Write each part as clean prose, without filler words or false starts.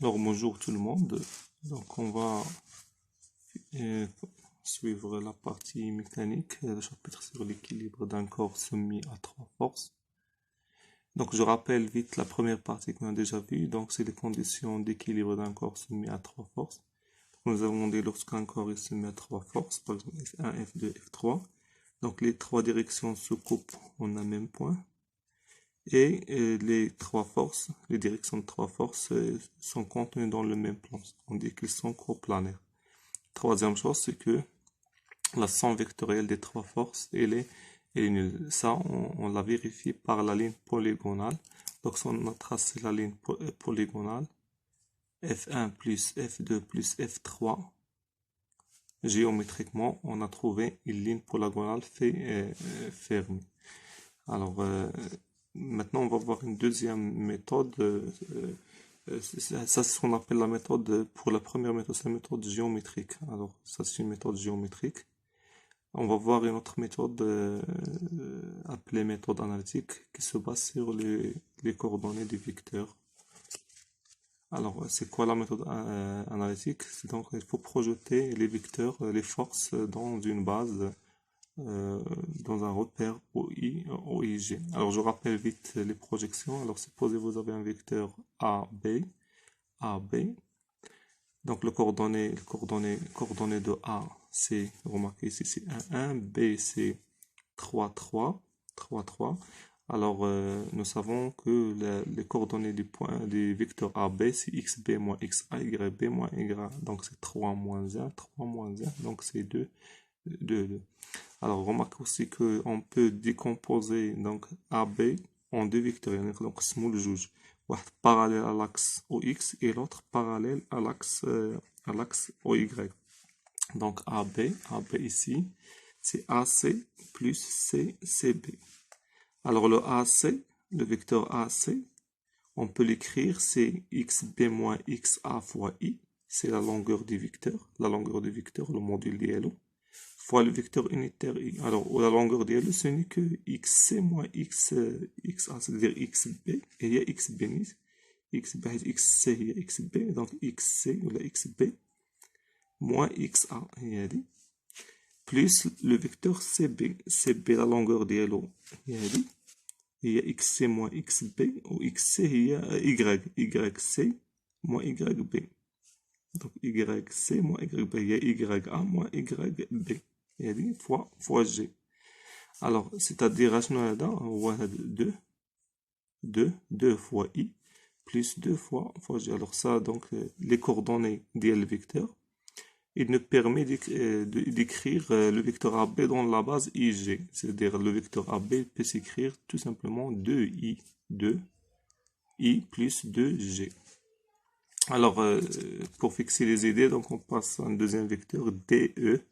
Alors bonjour tout le monde. Donc on va euh, suivre la partie mécanique, le chapitre sur l'équilibre d'un corps soumis à trois forces. Donc je rappelle vite la première partie qu'on a déjà vue. Donc c'est les conditions d'équilibre d'un corps soumis à trois forces. Nous avons dit lorsqu'un corps est soumis à trois forces, par exemple F1, F2, F3. Donc les trois directions se coupent en un même point. Et les trois forces, les directions de trois forces sont contenues dans le même plan. On dit qu'ils sont coplanaires. Troisième chose, c'est que la somme vectorielle des trois forces, elle est nulle. Ça, on l'a vérifié par la ligne polygonale. Donc, si on a tracé la ligne polygonale, F1 plus F2 plus F3, géométriquement, on a trouvé une ligne polygonale fermée. Alors, maintenant, on va voir une deuxième méthode. Ça, c'est ce qu'on appelle la méthode, pour la première méthode, c'est la méthode géométrique. Alors, ça, c'est une méthode géométrique. On va voir une autre méthode appelée méthode analytique qui se base sur les coordonnées des vecteurs. Alors, c'est quoi la méthode analytique? C'est donc, il faut projeter les vecteurs, les forces dans une base dans un repère OIG. Alors je rappelle vite les projections. Alors supposez vous avez un vecteur AB. Donc le coordonnée de A, c'est, remarquez ici, c'est 1, B, c'est 3, 3. Alors nous savons que les coordonnées du vecteur AB, c'est XB moins XA, YB moins YA. Donc c'est 3 moins 1, 3 moins 1, donc c'est 2, 2. Alors, remarque aussi qu'on peut décomposer donc AB en deux vecteurs. Donc, small juge. Parallèle à l'axe OX et l'autre parallèle à l'axe OY. Donc, AB ici, c'est AC plus CB. Alors, le AC, le vecteur AC, on peut l'écrire, c'est XB moins XA fois I. C'est la longueur du vecteur. La longueur du vecteur, le module DLO. Fois le vecteur unitaire I. Alors, la longueur d'elle, ce n'est que XC moins XA, c'est-à-dire XB, et il y a XB, XC, il y a XB, donc XC, ou la XB, moins XA, plus le vecteur CB, la longueur d'elle, il y a XC moins XB, ou XC, il y a YC moins YB. Donc, YC moins YB, il y a YA moins YB. fois G. Alors, c'est-à-dire, 2 fois I, plus 2 fois G. Alors ça, donc, les coordonnées d'IL vecteur, il nous permet d'écrire le vecteur AB dans la base IG. C'est-à-dire, le vecteur AB peut s'écrire tout simplement 2I plus 2G. Alors, pour fixer les idées, donc on passe à un deuxième vecteur, DE.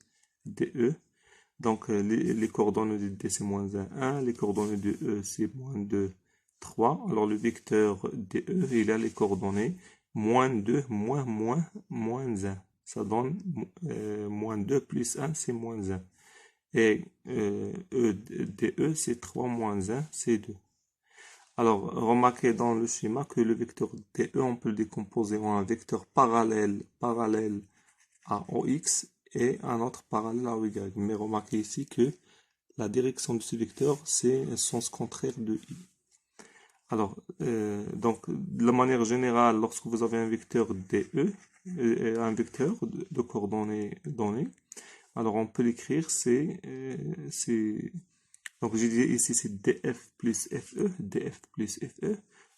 Donc, les coordonnées de D, c'est moins 1, 1. Les coordonnées de E, c'est moins 2, 3. Alors, le vecteur DE, il a les coordonnées moins 2, moins 1. Ça donne moins 2 plus 1, c'est moins 1. Et DE, c'est 3 moins 1, c'est 2. Alors, remarquez dans le schéma que le vecteur DE, on peut le décomposer en un vecteur parallèle à OX et un autre parallèle à OY. Mais remarquez ici que la direction de ce vecteur, c'est le sens contraire de I. Alors, donc, de la manière générale, lorsque vous avez un vecteur DE, un vecteur de coordonnées données, alors on peut l'écrire, donc j'ai dit ici, c'est DF plus FE,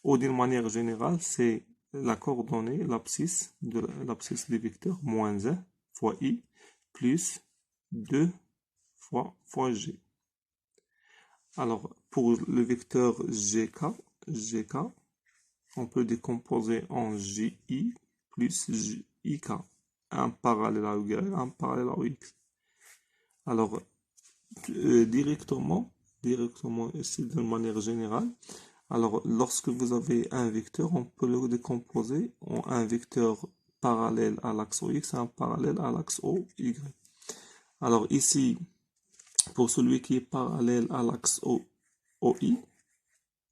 ou d'une manière générale, c'est la coordonnée, l'abscisse du vecteur, moins 1 fois I, plus 2 fois G. Alors, pour le vecteur GK, on peut décomposer en JI plus JIK, un parallèle à Y, un parallèle à X. Alors, directement, ici, de manière générale, alors, lorsque vous avez un vecteur, on peut le décomposer en un vecteur parallèle à l'axe OX et un parallèle à l'axe OY. Alors, ici, pour celui qui est parallèle à l'axe OI,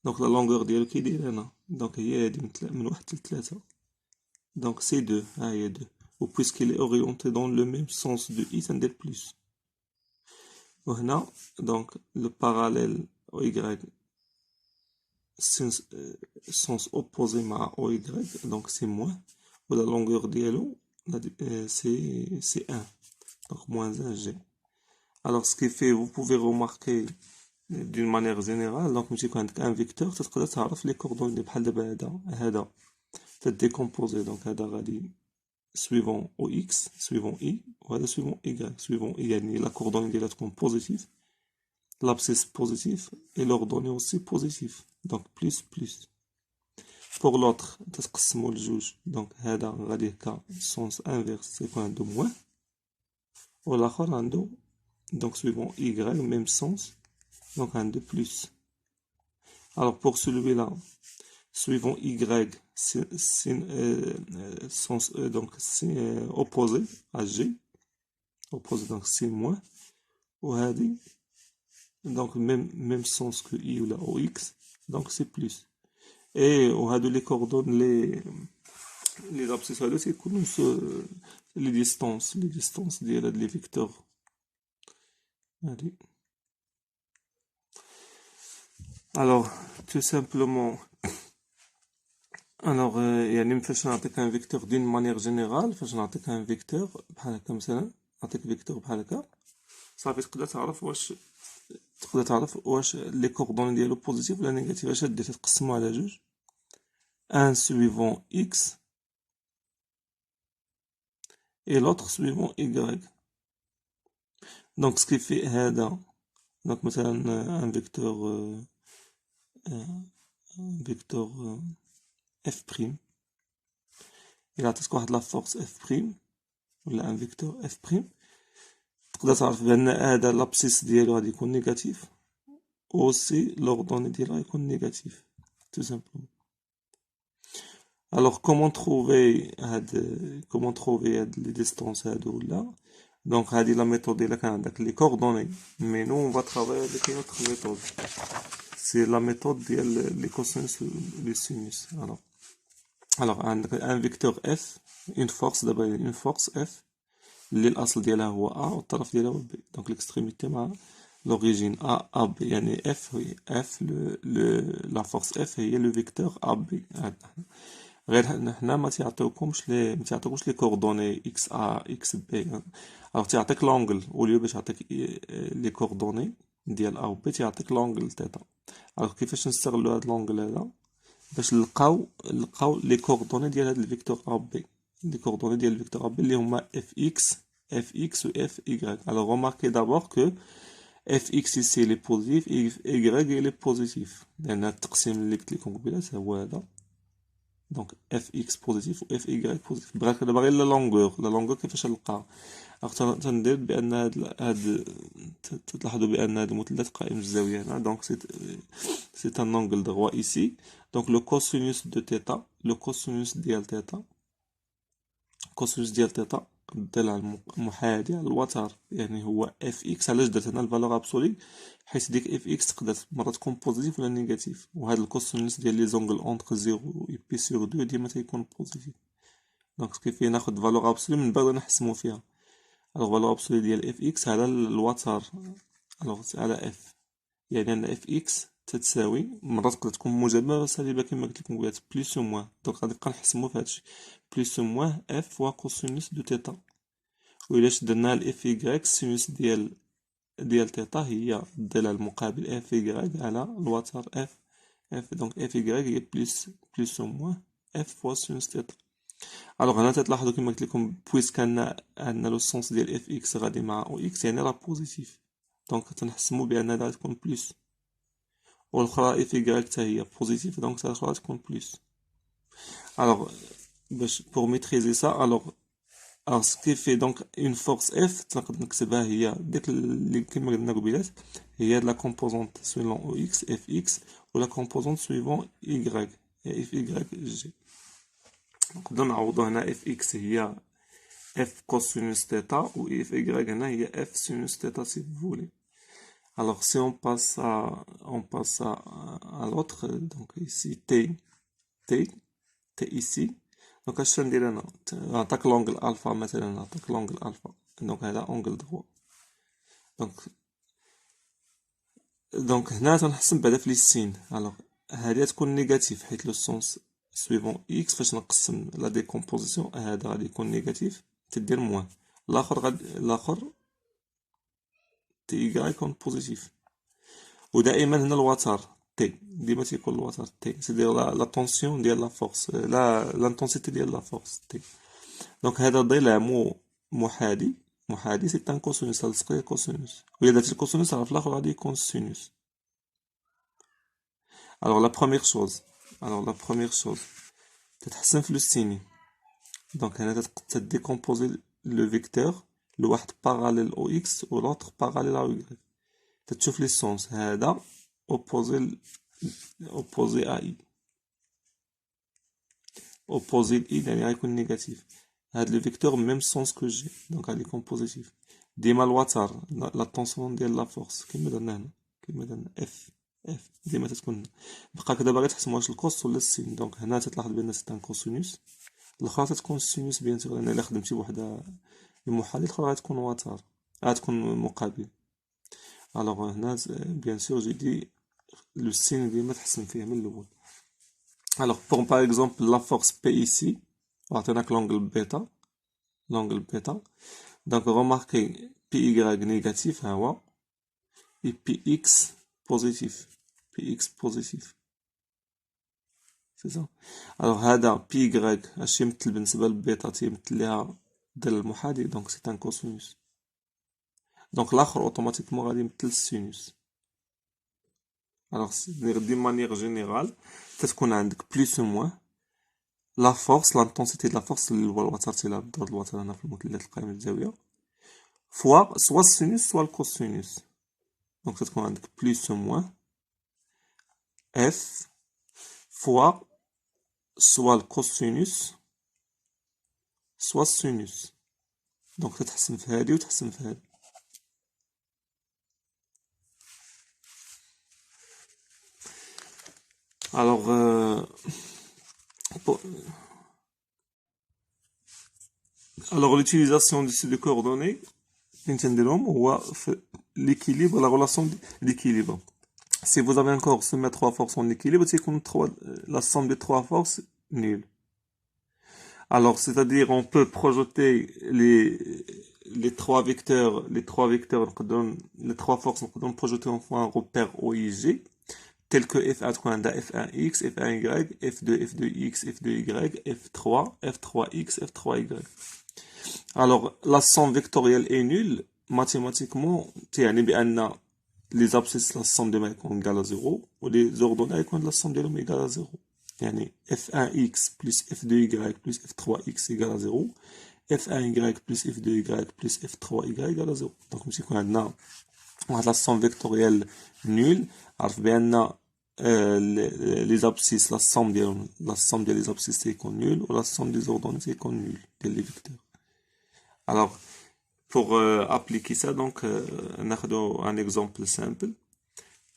donc la longueur ديالو كي دايره هنا دونك هي هادي من 1 ل 3 Donc c'est 2, il y a 2. Ou puisqu'il est orienté dans le même sens de i, ça ندير plus. وهنا donc le parallèle au y sens opposé مع OY, donc c'est moins. Ou la longueur ديالو c'est 1. Donc moins 1 G. Alors ce qui fait, vous pouvez remarquer d'une manière générale, donc ملي يكون عندك un vecteur تقدر تعرف les coordonnées بحال دابا هذا تديكومبوزي. donc هذا غادي suivant OX suivant I وهذا suivant Y. suivant I يعني la coordonnée ديالها تكون positive, l'abscisse positif et l'ordonnée aussi positif, donc plus plus. pour l'autre تتقسموا لجوج, donc هذا غادي هكا sens inverse يكون عنده moins والاخر عنده donc suivant Y même sens, donc عنده plus. alors pour celui-là suivant Y sens donc c'est opposé à G, opposé donc c'est moins, وهذه donc même sens que I ou la OX, donc c'est plus. et وهادو les coordonnées les abscisses هادو تيكونوا les distances ديال هاد les vecteurs هادي. alors tout simplement alors يعني فاش نعطيك un vecteur d'une manière générale, فاش نعطيك un vecteur بحال هكا مثلا نعطيك فيكتور بحال هكا صافي تقدر تعرف واش لي كوردوني ديالو بوزيتيف ولا نيجاتيف. اش دير تقسمو على جوج, un suivant x et l'autre suivant y. donc ce qui fait هذا donc مثلا un vecteur f' il عطيك واحد لا فورس f' ولا un vecteur f', تقدر تعرف بان هذا l'abscisse ديالو غادي يكون نيجاتيف aussi l'ordonnée ديالها يكون نيجاتيف tout simplement. alors comment trouver les distances هادو ولا donc هذه la méthode ديالها كان عندك les coordonnées, mais nous on va travailler avec une autre méthode, c'est la méthode ديال les cosinus les sinus. alors عندك un vecteur f, une force d'abord une force f اللي الاصل ديالها هو a والطرف ديالها هو b, donc l'extrémité مع l'origine a b يعني f la force f هي le vecteur ab. غير حنا ما تعطيوكمش لي كوردوني اكس ا اكس بي, او تعطيك لونغل وليو باش يعطيك لي كوردوني ديال ا و بي تعطيك لونغل تيتا. alors كيفاش نستغلوا هاد لونغل هذا باش نلقاو لي كوردوني ديال هاد الفيكتور ا بي, لي كوردوني ديال الفيكتور ا بي اللي هما اف اكس و اف y. alors remarquez d'abord que fx ici il est positif et y il est positif لان التقسيم اللي قلت لكم قبيله هو هذا, donc fx positif و fy positif. بغيت دابا غير لا لونغور كيفاش نلقاها. تندير بان هاد تلاحظوا بان هاد المثلث قائم الزاويه هنا, donc c'est un angle droit ici, donc le cosinus de θ, le cosinus ديال θ, cosinus ديال θ الضلع المحاذي على الوتر يعني هو fx. علاش درت هنا الفالور ابسولي, حيت ديك fx تقدر مرة تكون بوزيتيف ولا نيجاتيف, وهذا الكوسينوس ديال لي زونغل اونتر 0 و بي سور 2 ديما تيكون بوزيتيف. دونك كيفيه ناخد فالور ابسولي من بعد نحسمو فيها. الوغ فالور ابسولي ديال fx على الوتر الوغ على f, يعني ان fx تتساوي مرة تقدر تكون موجبة ولا سالبة كما قلت لكم قبيله بليس و موان, دونك غادي نبقى نحسمو في هادشي بليس و موان f فوا كوسينوس دو تيتا. وإلا شدنا الاف y السينوس ديال تيتا هي الضلع المقابل اف y على الوتر اف دونك اف y هي بليس و موان اف فوا سينوس تيتا. الوغ هنا تلاحظوا كما قلت لكم بويسك عندنا لو سونس ديال اف اكس غادي مع او اكس يعني راه بوزيتيف, دونك تنحسمو بان هذا تكون بليس, والاخرى اف y حتى هي بوزيتيف دونك هذه الاخرى تكون بليس. الوغ باش pour maîtriser ça, alors ce qui fait donc une force F تنقدر نكتبها هي ديك اللي كما قلنا قبيلات هي la composante selon OX Fx و la composante suivant Y هي Fy نقدر نعوضو هنا Fx هي F cosinus θ و Fy هنا هي F sinus θ si vous voulez. alors si on passe à l'autre, donc ici T ici, دونك اش ندير انا؟ نعطيك لونجل الفا مثلا، نعطيك لونجل الفا، دونك هذا اونجل دروا. دونك هنا تنحسن بعدا في لي سين. الوغ هادي تكون نيجاتيف حيت لو سونس سويفون اكس فاش نقسم لا ديكومبوزيسيون هذا غادي يكون نيجاتيف تدير موان، الاخر تي ايكغيك يكون بوزيتيف. ودائما هنا الوتر تي ديما تيكون الوتر تي سيدير لا طونسيون ديال لا فورس، لا لانتونسيتي ديال لا فورس تي. دونك هذا ضلع محادي سي ان كوسينوس، تلصق كوسينوس، وإلا درتي الكوسينوس راه في الاخر غادي يكون سينوس. Alors la première chose, تتحسن في لو سيني. دونك هنا تديكومبوزي لو فيكتور، لواحد باراليل او اكس و لوطر باراليل او y. تتشوف لي سونس، هذا اوبوزي ا اي، اوبوزي ل اي يعني غيكون نيجاتيف. هاد لو فيكتور ميم سونس كو جي، دونك غادي يكون بوزيتيف. ديما الوتر لا طونسيون ديال لا فورس كيما درنا هنا، كيما درنا اف ديما تتكون هنا. بقاك دابا غير تحسب واش الكوس ولا السين. دونك هنا تلاحظ بان سي ان كوسينوس، الاخرى تتكون سينوس بيان سور، لان الا خدمتي بوحده المحاذي الاخرى غتكون وتر، غتكون مقابل. الوغ هنا بيان سور جي دي لو سين ديما تحسن فيه من الاول. الوغ بور باغ اكزومبل لا فورس بي ايسي وعطيناك لونجل بيتا، دونك روماركي بي ايكغيك نيجاتيف ها هو، et px positif, c'est ça. alors هذا بي y اش يمثل بالنسبه للبيتا؟ تيمثل ليها ديال المحاذي، دونك سي ان كوسينوس. دونك الاخر اوتوماتيكمون غادي يمثل السينوس. alors دي مانيير جينيرال تتكون عندك بلوس و موان لا فورس، لانتونسيتي دو لا فورس اللي هو الوتر تيلعب الدور ديال الوتر هنا في المثلث القائم الزاويه، فوا سوا السينوس سوا الكوسينوس. دونك تتكون عندك بلوس و موان اف فوا سوا الكوسينوس سوا السينوس. دونك تتحسن في هادي وتحسن في هادي. alors alors l'utilisation de ces deux coordonnées نديرهم هو في l'équilibre, la relation d'équilibre. Si vous avez encore soumis à trois forces en équilibre, c'est comme la somme des trois forces nulle. Alors, c'est-à-dire, on peut projeter les trois vecteurs, les trois forces, on peut projeter en un repère OIG, tel que F1 F1X, F1Y, F2, F2X, F2Y, F3, F3X, F3Y. Alors, la somme vectorielle est nulle, mathématiquement, les abscisses, la somme de est égale à 0, ou les ordonnées, la somme de l'homme égale à 0. يعني F1X plus F2Y plus F3X égale à 0, F1Y plus F2Y plus F3Y égale à 0. Donc, ماشي يكون عندنا واحد la somme vectorielle nulle. عرف بأن les abscisses, la somme ديال les abscisses تيكون nulle, ou la somme des ordonnées تيكون nulle ديال les vecteurs. Alors, pour appliquer ça, donc, un exemple simple.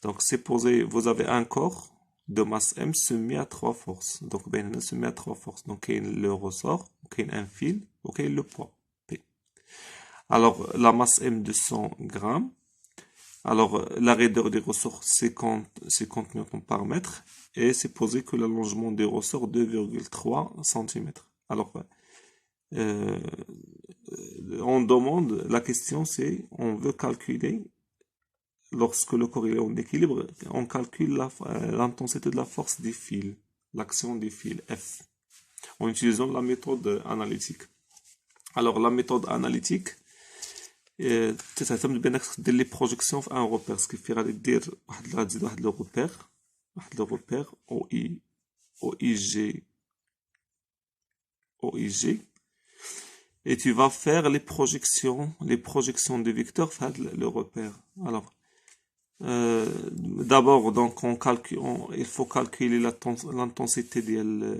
Donc, supposez vous avez un corps de masse M soumis à trois forces. Donc, ben, soumis à trois forces. Donc, il y a le ressort, il y a un fil, il y a le poids P. Alors, la masse M de 100 grammes. Alors, la raideur des ressorts 50 newtons par mètre. Et supposez que l'allongement des ressorts 2,3 cm. Alors, on demande, la question c'est, on veut calculer, lorsque le corps est en équilibre, on calcule l'intensité de la force des fils, l'action des fils F, en utilisant la méthode analytique. Alors la méthode analytique, تعتمد بانك دير لي بروجيكسيون في ان روبير. سكيفي غادي دير غتزيد واحد لو روبير او اي جي et tu vas faire les projections des vecteurs في هذا le repère. Alors d'abord donc il faut calculer l'intensité ديال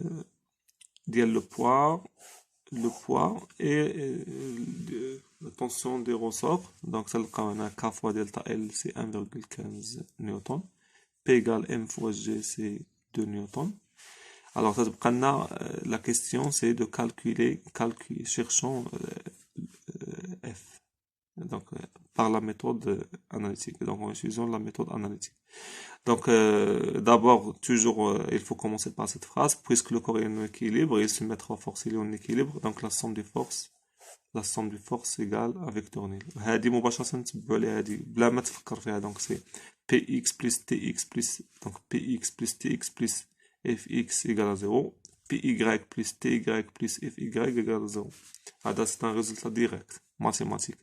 le poids et la tension des ressorts. Donc تلقاو هنا K fois delta L c'est 1,15 newton, P égale M fois G c'est 2 newtons. Alors, la question, c'est de cherchons F. Donc, par la méthode analytique. Donc, en utilisant la méthode analytique. Donc, d'abord, toujours, il faut commencer par cette phrase. Puisque le corps est en équilibre, il se mettra force, il est en équilibre. Donc, la somme des forces égale à vecteur nil. هذه مباشرة تبعوا عليها هذه بلا ما تفكر فيها. Donc, c'est Px plus Tx plus, donc Px plus Tx plus Fx égale à 0. Py plus Ty plus Fy égale à 0. C'est un résultat direct, mathématique.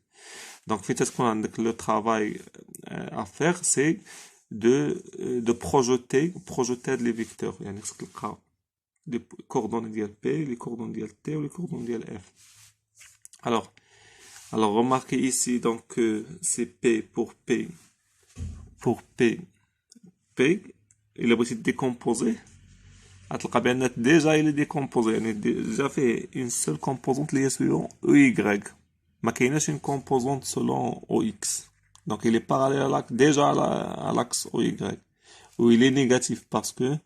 Donc, le travail à faire, c'est de projeter les vecteurs. يعني خصك تلقى les coordonnées ديال P, les coordonnées ديال T ou les coordonnées ديال F. Alors remarquez ici donc que c'est P pour P. Pour P, il a aussi décomposé. Déjà, il est décomposé. Il a déjà fait une seule composante liée selon EY. Mais il y a une composante selon OX. Donc, il est parallèle déjà à l'axe OY. Où il est négatif parce que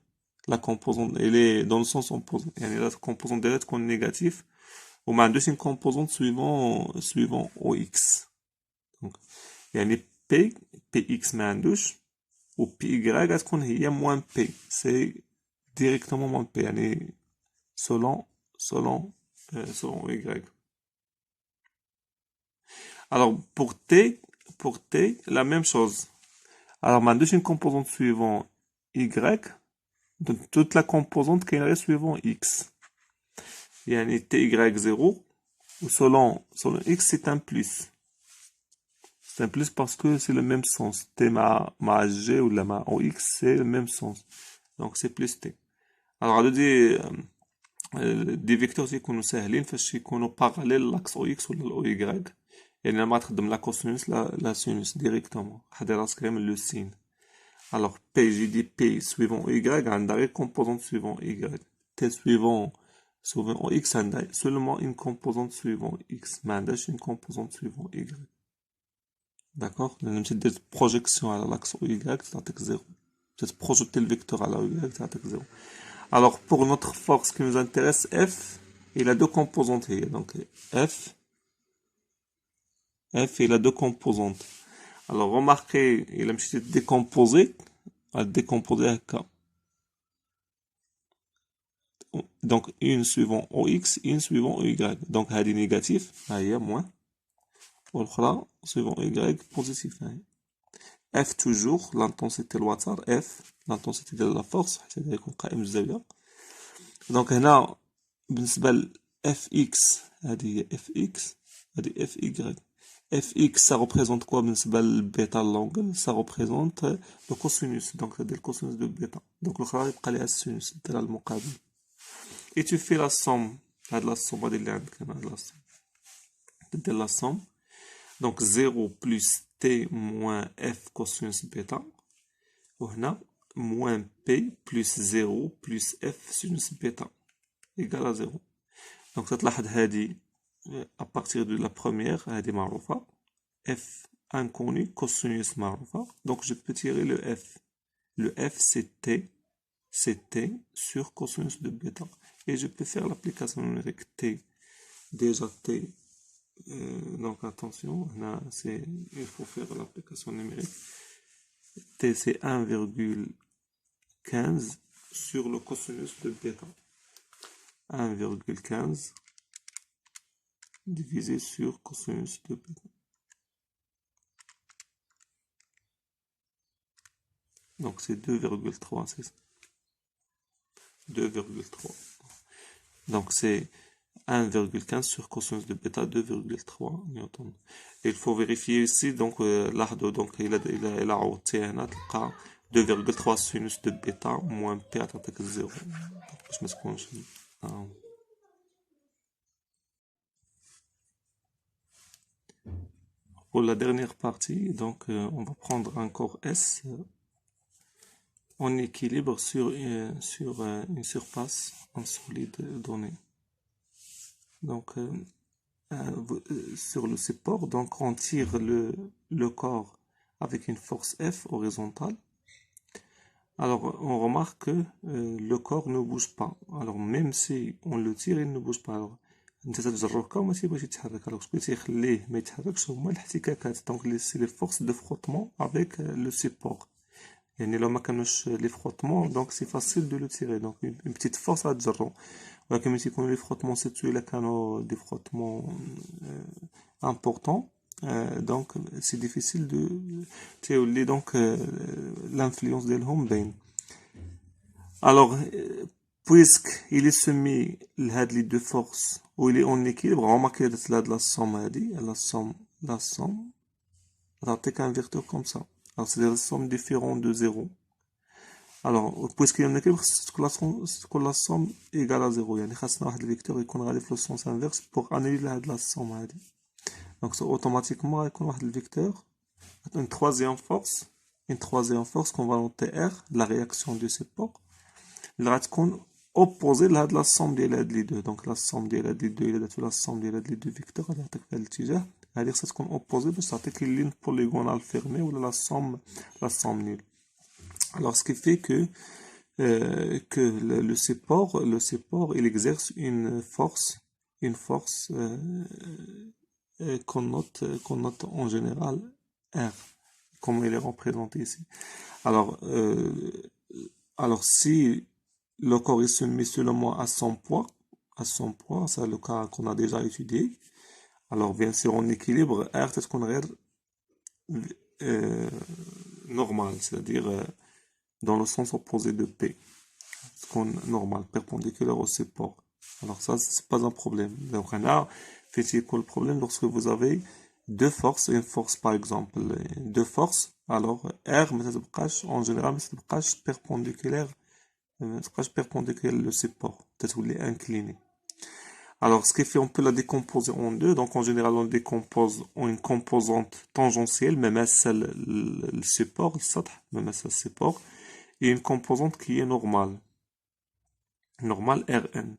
la composante, elle est dans le sens opposé. Il y a la composante de lettres qu'on est négatif. On a une composante suivant OX. Donc, il y a une PX mais un douche. Ou PY, est-ce qu'on y a moins P? C'est directement moins P. يعني selon Y. Alors, pour T, la même chose. Alors, ma deuxième composante suivant Y, donc toute la composante qui est suivant X. Il y a un TY0, ou selon X, c'est un plus. C'est un plus parce que c'est le même sens. T ma G ou la ma OX, c'est le même sens. Donc, c'est plus T. Alors, des vecteurs يكونوا ساهلين فاش يكونوا parallèles l'axe OX ولا ال OY. يعني لما تخدم لا كوسينوس لا سينوس ديريكتومون حدي راسك غير من لو سين. Alors P, j'ai dit P suivant Y, عندها غير composante suivant Y. T suivant X عندها seulement une composante suivant X. ما عندهاش une composante suivant Y. D'accord? لأن مشيت درت projection على l'axe OY تعطيك 0. مشيت projeter le vecteur على Y تعطيك 0. Alors, pour notre force qui nous intéresse, F, il a deux composantes. Donc, F, il a deux composantes. Alors, remarquez, il a décomposé à K. Donc, une suivant OX, une suivant Y. Donc, elle est négatif, il y a moins. L'autre, suivant Y, positif. F toujours, l'intensité الوتر, F, l'intensité de la force, c'est-à-dire يكون قائم الزاوية. Donc هنا بالنسبة ل fx هذه هي fx هذه fy. fx ça représente quoi بالنسبة للبيتا l'angle ça représente le cosinus. Donc c'est le cosinus de bêta. Donc الأخرى يبقى لها السينوس ديرها المقابل. Et tu fais la somme. هاد la somme هذه اللي عندك هنا هاد la somme. تدير la somme. Donc 0 plus t moins f cosinus bêta. وهنا moins P plus 0 plus F sinus bêta égale à 0. Donc, تلاحظ هذه à partir de la première, هذه معروفة. F inconnu, cosinus معروفة. Donc, je peux tirer le F. Le F, c'est T sur cosinus de bêta. Et je peux faire l'application numérique T. Déjà T. Donc, attention, là, il faut faire l'application numérique. T, c'est 1,15 sur le cosinus de bêta. 1,15 divisé sur cosinus de bêta. Donc c'est 2,3, c'est ça. 2,3. Donc c'est 1,15 sur cosinus de bêta, 2,3 نيوتن. Et il faut vérifier ici, donc لاحظوا donc il a عوضتي هنا تلقى 2,3 sinus de bêta moins P تعطيك 0. باش ما تكونش Pour la dernière partie, donc on va prendre un corps S en équilibre sur une surface en solide donnée. Donc sur le support, donc on tire le corps avec une force F horizontale. alors on remarque que le corps ne bouge pas. Alors même si on le tire, il ne bouge pas. Alors انت تجربك وما تيبغيش يتحرك. alors شكون تيخليه ما يتحركش هما الاحتكاكات. donc c'est les forces de frottement avec le support. يعني لو ما كانوش les frottements donc c'est facile de le tirer. donc une petite force على الجرو. ولكن ملي تيكونوا les frottements surtout إلا كانوا des frottements importants donc c'est difficile de تيولي donc l'influence ديالهم باين. alors puisqu'il est soumis لهاد les deux forces où il est en équilibre remarquez هاد la somme هادي la somme تعطيك un vecteur comme ça. alors c'est des sommes différentes de 0. alors puisqu'il est en équilibre تكون la somme égale à 0 يعني خاصنا واحد الفيكتور يكون غادي في le sens inverse pour annuler هاد la somme هادي. donc c'est automatiquement يكون واحد الفيكتور une troisième force qu'on va noter R la réaction du support اللي غتكون opposée لهاد la somme ديال هاد les deux. donc la somme ديال هاد les deux إلا درتو la somme ديال هاد les deux فيكتور غادي يعطيك في هاد الاتجاه. هادي خصها تكون opposée باش تعطيك une ligne polygonale fermée ولا la somme nulle. alors ce qui fait que le support il exerce une force qu'on note en général R comme il est représenté ici. alors si le corps est soumis seulement à son poids, c'est le cas qu'on a déjà étudié. alors bien sûr en équilibre R c'est ce qu'on regarde normal, c'est-à-dire dans le sens opposé de P, ce qu'on normal, perpendiculaire au support. alors ça c'est pas un problème. donc là c'est quoi le problème lorsque vous avez deux forces, une force par exemple deux forces, alors R mais en général ما تبقاش perpendiculaire le support, peut-être vous l'est incliné. alors ce qui fait on peut la décomposer en deux. donc en général on décompose en une composante tangentielle même celle le support le سطح même celle le support et une composante qui est normale Rn.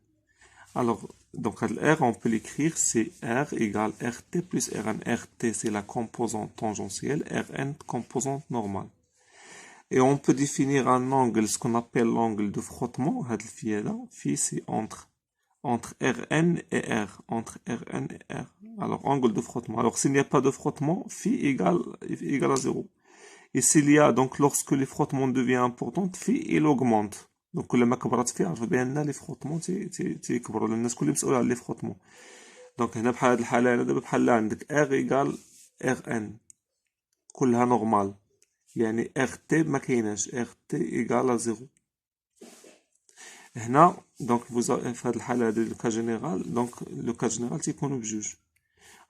alors donc R on peut l'écrire c'est R égale RT plus Rn. RT c'est la composante tangentielle, Rn composante normale. et on peut définir un angle, ce qu'on appelle l'angle de frottement. Phi c'est entre Rn et R, alors angle de frottement. alors s'il n'y a pas de frottement, phi égale à 0. et s'il y a donc lorsque les frottements deviennent importants, phi il augmente. donc كل ما كبرت فيه عرف بان لي فروتمون تيكبروا لان الناس كلهم مسؤول على لي فروتمون. دونك هنا بحال هاد الحاله هنا دابا بحال عندك R égale Rn كلها نورمال يعني RT ما كايناش RT égale à 0. هنا دونك في هاد الحاله هادي لو كا جينيرال دونك لو كا جينيرال تيكونوا بجوج.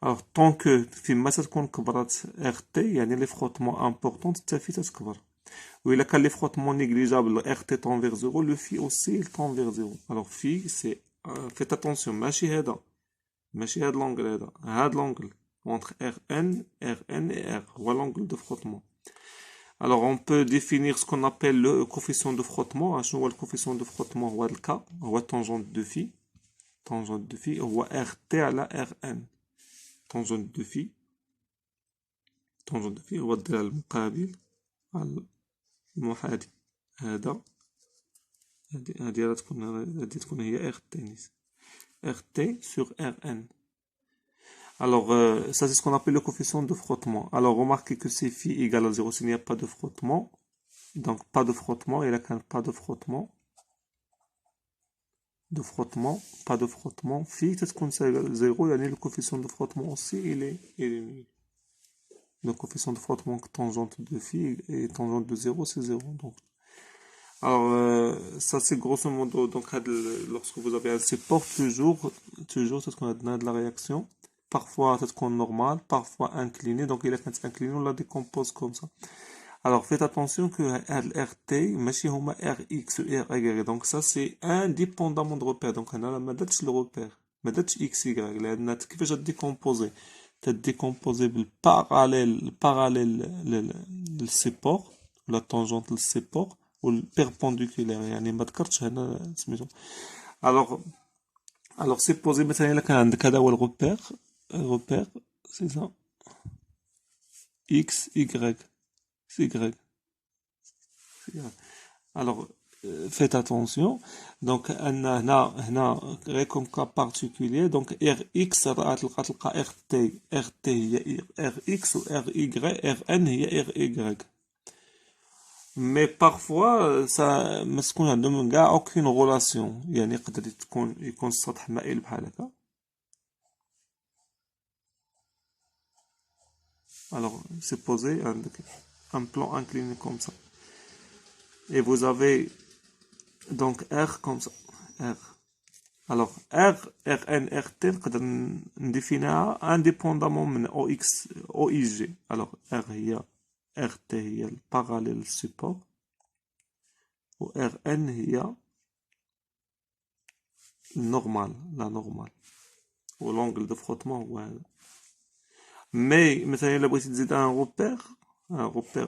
alors tant que فيما تكون كبرات RT يعني لي فروتمون امبورطون حتى في تتكبر. وإلا كان لي فروتمون نيجليجابل RT tend vers 0 le phi aussi il tend vers 0. alors phi c'est faites attention ماشي هاد l'angle هاد l'angle entre Rn et R هو l'angle de frottement. alors on peut définir ce qu'on appelle le coefficient de frottement. شنو هو le coefficient de frottement هو هاد الكا هو tangente de phi هو RT على Rn. tangente de phi هو الضلع المقابل على المحاذي. هادي تكون هي RT sur Rn. alors ça c'est ce qu'on appelle le coefficient de frottement. alors remarquez que c'est phi égale à 0 s'il n'y a pas de frottement. donc pas de frottement et là quand pas de frottement pas de frottement phi تكون 0 يعني le coefficient de frottement aussi il est nul. le coefficient de frottement tangente de phi et tangente de 0 c'est 0. donc alors ça c'est grosso modo donc lorsque vous avez un support toujours c'est ce qu'on a de la réaction. parfois c'est qu'on normal, parfois incliné. donc il est incliné on la décompose comme ça. alors faites attention que RT ماشي هما RX ou RY. donc ça c'est indépendamment de repère. donc انا ما درتش le repère ما درتش XY لان كيفاش تديكومبوزي تديكومبوزي بالباراليل للسيبور ولا tangente للسيبور والبيربونديكولير يعني ما ذكرتش هنا سميتو. alors سيبوزي مثلا الا كان عندك هذا هو الغوبير سي ça X Y c'est Y. Alors, faites attention. Donc, هنا غير comme cas particulier. Donc, Rx تلقى RT هي Rx و RY Rn هي RY. Mais parfois, ça ما تكون عندهم كاع aucune relation. يعني يقدر يكون السطح مائل بحال هكا. Alors, supposez un plan incliné comme ça. Et vous avez donc R comme ça. R. Alors, R, Rn, Rt, نقدر نديفينيها indépendamment من OX, OIG. Alors, R هي RT هي الباراليل support و Rn هي normal, la normale. و l'angle de frottement هو هذا. Mais مثلا إلا بغيتي تزيد un repère repère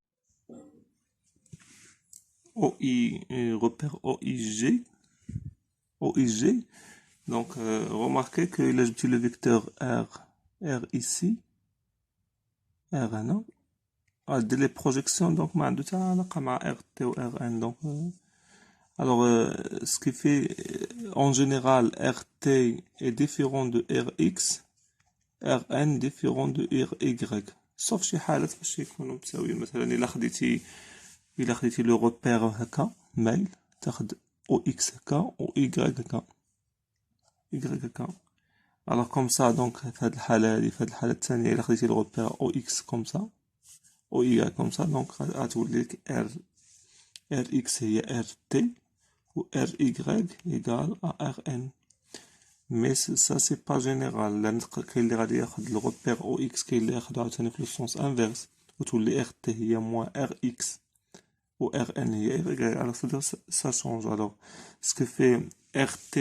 OIG. Donc, remarquez que là, j'ai le vecteur R ici, R هنا. دير les projections donc مع عندو تا علاقة مع RT و Rn. Donc, alors, ce qui fait, en général, RT est différent de Rx, Rn différent de Ry. Sauf شي حالات باش يكونوا متساويين. مثلا إلا خديتي لو روبير هكا مايل تاخد OX هكا و Y هكا. Alors comme ça, donc, في هاد الحالة الثانية إلا خديتي الروبير OX comme ça, OY comme ça, donc غتولي لك RX هي RT و RY égale à Rn. Mais ça c'est pas général. لأن كاين اللي غادي ياخد الروبير OX كاين اللي ياخدو عاوتاني في السونس انفيرس وتولي RT هي موان RX ou Rn هي Y. Alors ça change. Alors ce que fait RT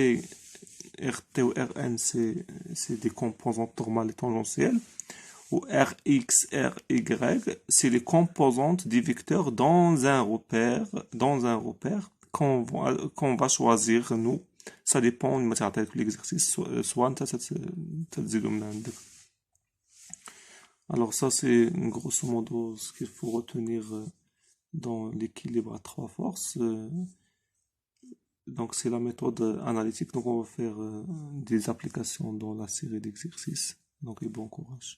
ou Rn c'est des composantes normales et tangentielles. Ou Rx, Ry, c'est les composantes du vecteur dans un repère qu'on va choisir nous. Ça dépend de l'exercice, soit alors ça c'est grosso modo ce qu'il faut retenir dans l'équilibre à trois forces. Donc c'est la méthode analytique. Donc on va faire des applications dans la série d'exercices. Donc et bon courage.